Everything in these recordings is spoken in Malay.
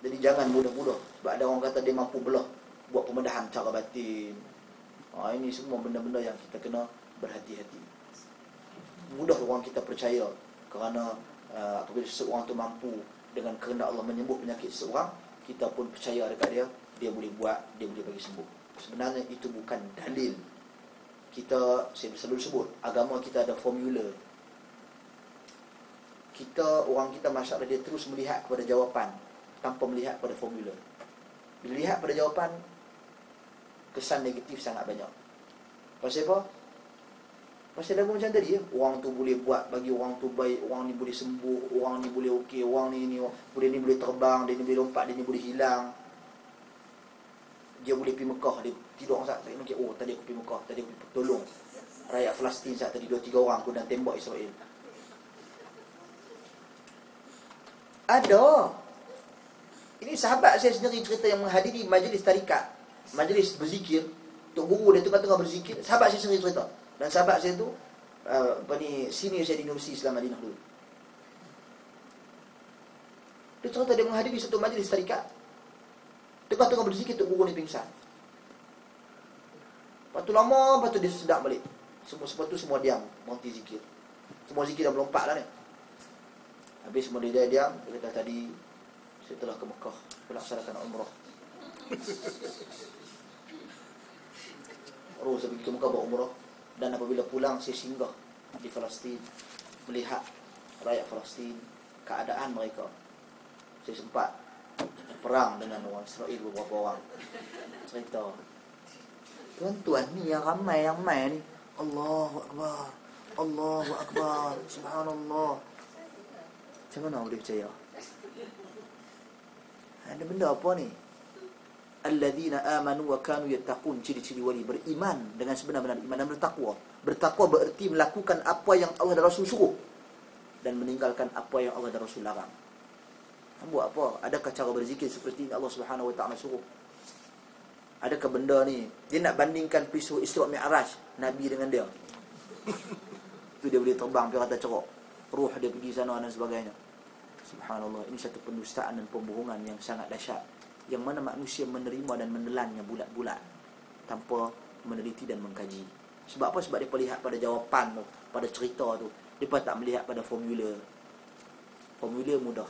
Jadi jangan mudah-mudah. Sebab ada orang kata dia mampu belah, buat pembedahan cara batin. Ini semua benda-benda yang kita kena berhati-hati. Mudah orang kita percaya kerana apabila seseorang tu mampu dengan kehendak Allah menyembuh penyakit seseorang, kita pun percaya dekat dia, dia boleh buat, dia boleh bagi sembuh. Sebenarnya itu bukan dalil. Saya selalu sebut, agama kita ada formula. Orang kita masyarakat dia terus melihat kepada jawapan tanpa melihat pada formula. Bila lihat pada jawapan, kesan negatif sangat banyak. Pasal apa? Pasal dah macam tadi ya, orang tu boleh buat bagi orang tu baik, orang ni boleh sembuh, orang ni boleh okey, orang ni boleh terbang, dia ni boleh lompat, dia ni boleh hilang. Dia boleh pergi Mekah, dia tidur orang saat saya fikir, tadi aku pergi Mekah, tadi aku pergi tolong rakyat Palestin saat tadi 2-3 orang aku dan tembak Israel. Ada. Ini sahabat saya sendiri cerita yang menghadiri majlis tarikat, majlis berzikir. Tok guru dia tengah-tengah berzikir, sahabat saya sendiri cerita. Dan sahabat saya tu senior saya di Universiti Islam Madinah dulu. Dia cerita dia menghadiri satu majlis tarikat. Tengah-tengah berzikir tok guru ni pingsan. Lepas tu lama, lepas tu dia sedap balik. Semua diam, berhenti zikir. Semua zikir dah melompat dah ni. Habis semua dia diam, dia kata tadi saya telah ke Mekah melaksanakan umrah. Saya pergi ke Mekah buat umrah. Dan apabila pulang saya singgah di Palestin, melihat rakyat Palestin, keadaan mereka. Saya sempat perang dengan orang Israel beberapa orang. Cerita, tuan-tuan ni yang ramai yang main ni, Allahu Akbar, Allahu Akbar, Subhanallah. Macam mana boleh percaya? Ada benda apa ni? Alladzina amanu wa kanu yattaqun, ciri-ciri wali beriman dengan sebenar-benar iman dan bertakwa. Bertakwa bererti melakukan apa yang Allah dan Rasul suruh dan meninggalkan apa yang Allah dan Rasul larang. Buat apa? Adakah cara berzikir seperti ini Allah Subhanahu Wa Taala suruh? Adakah benda ni dia nak bandingkan peristiwa Isra' Mi'raj Nabi dengan dia? Tu dia boleh terbang pergi atas ceruk, ruh dia pergi sana dan sebagainya. Subhanallah, ini satu pendustaan dan pembohongan yang sangat dahsyat, yang mana manusia menerima dan menelannya bulat-bulat tanpa meneliti dan mengkaji. Sebab apa? Sebab mereka lihat pada jawapan tu, pada cerita tu. Mereka tak melihat pada formula. Formula mudah.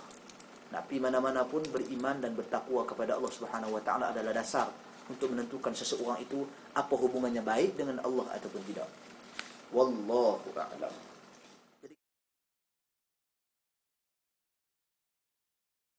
Nak pergi mana-mana pun beriman dan bertakwa kepada Allah Subhanahu Wa Taala adalah dasar untuk menentukan seseorang itu apa hubungannya baik dengan Allah ataupun tidak. Wallahu a'lam.